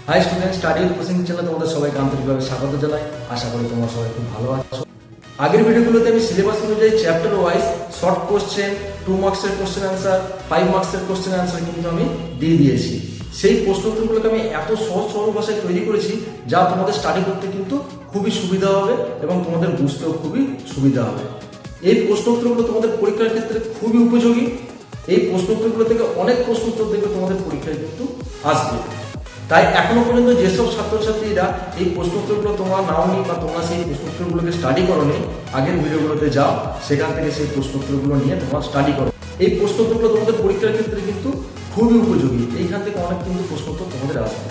High student, study with coaching চ্যানেলে তোমাদের সবাইকে আন্তরিকভাবে স্বাগত জানাই। আশা করি তোমরা সবাই খুব ভালো আছো। আগের ভিডিওগুলোতে আমি সিলেবাস অনুযায়ী চ্যাপ্টার ওয়াইজ শর্ট কোশ্চেন, 2 মার্কসের কোশ্চেন অ্যান্সার, 5 মার্কসের কোশ্চেন অ্যান্সার কিন্তু আমি দিয়ে দিয়েছি। সেই প্রশ্নোত্তরগুলোকে আমি এত সহজ সরল ভাষায় তৈরি করেছি যা তোমাদের স্টাডি করতে কিন্তু খুবই সুবিধা হবে এবং তোমাদের বুঝতেও খুবই সুবিধা হবে। এই প্রশ্নোত্তরগুলো তোমাদের পরীক্ষার ক্ষেত্রে খুবই উপযোগী। এই প্রশ্নোত্তরগুলো থেকে অনেক প্রশ্নোত্তর দেখবে তোমাদের পরীক্ষায় কিন্তু আসবে। তাই এখনো পর্যন্ত যেসব ছাত্রছাত্রীরা এই প্রশ্নোত্তরগুলো তোমরা নাওনি বা তোমরা সেই প্রশ্নোত্তরগুলোকে স্টাডি করোনি, আগের ভিডিওগুলোতে যাও, সেখান থেকে সেই প্রশ্নোত্তরগুলো নিয়ে তোমরা স্টাডি করো। এই প্রশ্নোত্তরগুলো তোমাদের পরীক্ষার ক্ষেত্রে কিন্তু খুবই উপযোগী। এইখান থেকে অনেক কিন্তু প্রশ্নোত্তর তোমাদের আসবে।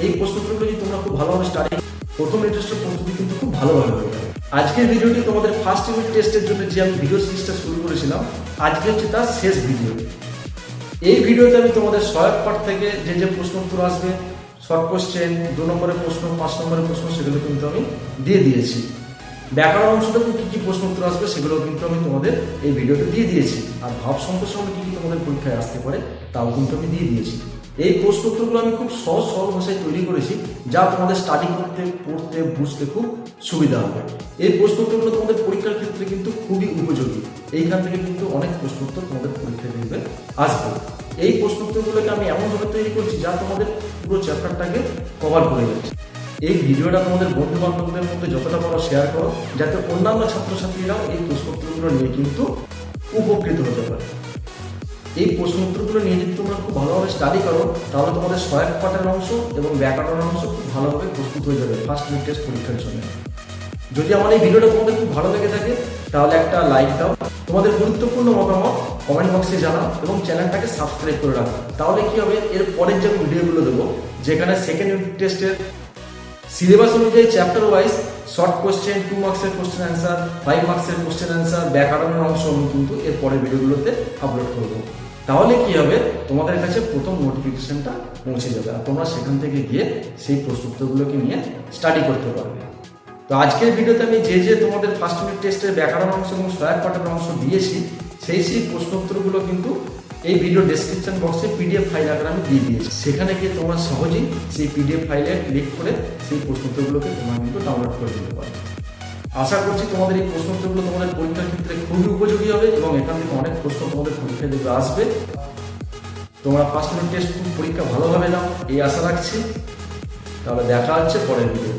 এই প্রশ্নোত্তরগুলো যদি তোমরা খুব ভালোভাবে স্টাডি প্রথম টেস্টের প্রস্তুতি কিন্তু খুব ভালোভাবে হয়ে যাবে। আজকের ভিডিওটি তোমাদের ফার্স্ট ইউনিট টেস্টের জন্য যে আমি ভিডিও সিরিজটা শুরু করেছিলাম, আজকে হচ্ছে তার শেষ ভিডিও। এই ভিডিওতে আমি তোমাদের সহায়ক পাঠ থেকে যে প্রশ্নোত্তর আসবে, শর্ট কোশ্চেন, 2 নম্বরের প্রশ্ন, 5 নম্বরের প্রশ্ন, সেগুলো কিন্তু আমি দিয়ে দিয়েছি। ব্যাকরণ অংশটাতে কি কি প্রশ্নোত্তর আসবে সেগুলো কিন্তু আমি তোমাদের এই ভিডিওতে দিয়ে দিয়েছি। আর ভাব সম্প্রসারণে কি কি তোমাদের পরীক্ষায় আসতে পারে তাও কিন্তু আমি দিয়ে দিয়েছি। এই প্রশ্নোত্তরগুলো আমি খুব সহজ সরল ভাষায় তৈরি করেছি যা তোমাদের স্টাডি করতে, পড়তে, বুঝতে খুব সুবিধা হবে। এই প্রশ্নোত্তরগুলো তোমাদের পরীক্ষার ক্ষেত্রে কিন্তু খুবই উপযোগী। এইখান থেকে কিন্তু অনেক প্রশ্নোত্তর তোমাদের পরীক্ষায় দেখবে আসবে। এই প্রশ্নোত্তরগুলোকে আমি এমনভাবে তৈরি করছি যা তোমাদের পুরো চ্যাপ্টারটাকে কভার করে যাচ্ছে। এই ভিডিওটা তোমাদের বন্ধু বান্ধবদের মধ্যে যতটা পারো শেয়ার করো, যাতে অন্যান্য ছাত্রছাত্রীরাও এই প্রশ্নোত্তরগুলো নিয়ে কিন্তু উপকৃত হতে পারে। এই প্রশ্নোত্তরগুলো নিয়ে যদি তোমরা খুব ভালোভাবে স্টাডি করো, তাহলে তোমাদের সহায়ক পাঠের অংশ এবং ব্যাকরণের অংশ খুব ভালোভাবে প্রস্তুত হয়ে যাবে ফার্স্ট ইউনিট টেস্ট পরীক্ষার জন্য। যদি আমার এই ভিডিওটা তোমাদের খুব ভালো লেগে থাকে তাহলে একটা লাইক দাও, তোমাদের গুরুত্বপূর্ণ মতামত কমেন্ট বক্সে জানাও এবং চ্যানেলটাকে সাবস্ক্রাইব করে রাখো। তাহলে কি হবে, এর পরের যে ভিডিওগুলো দেবো, যেখানে সেকেন্ড ইউনিট টেস্টের সিলেবাস অনুযায়ী চ্যাপ্টার ওয়াইজ শর্ট কোশ্চেন, 2 মার্কসের কোশ্চেন অ্যান্সার, 5 মার্কসের কোশ্চেন অ্যান্সার, ব্যাকরণের অংশ আমি কিন্তু এর পরের ভিডিওগুলোতে আপলোড করবো। তাহলে কি হবে, তোমাদের কাছে প্রথম নোটিফিকেশনটা পৌঁছে যাবে আর তোমরা সেখান থেকে গিয়ে সেই প্রশ্নোত্তরগুলোকে নিয়ে স্টাডি করতে পারবে। তো আজকের ভিডিওতে আমি যে তোমাদের ফার্স্ট ইউনিট টেস্টের ব্যাকরণ অংশ এবং সহায়ক পাঠের অংশ দিয়েছি, সেই প্রশ্নোত্তরগুলো কিন্তু এই ভিডিও ডেসক্রিপশন বক্সে পিডিএফ ফাইল আকারে আমি দিয়ে দিয়েছি। সেখানে গিয়ে তোমরা সহজেই সেই পিডিএফ ফাইলে ক্লিক করে সেই প্রশ্নোত্তরগুলোকে তোমরা কিন্তু ডাউনলোড করে দিতে পারো। আশা করছি তোমাদের এই প্রশ্নোত্তরগুলো তোমাদের পরীক্ষার ক্ষেত্রে খুবই উপযোগী হবে এবং এখান থেকে অনেক প্রশ্ন তোমাদের পরীক্ষায় দেখবে আসবে। তোমরা ফার্স্ট ইউনিট টেস্ট পরীক্ষা ভালোভাবে নাও এই আশা রাখছি। তাহলে দেখা হচ্ছে পরের ভিডিও।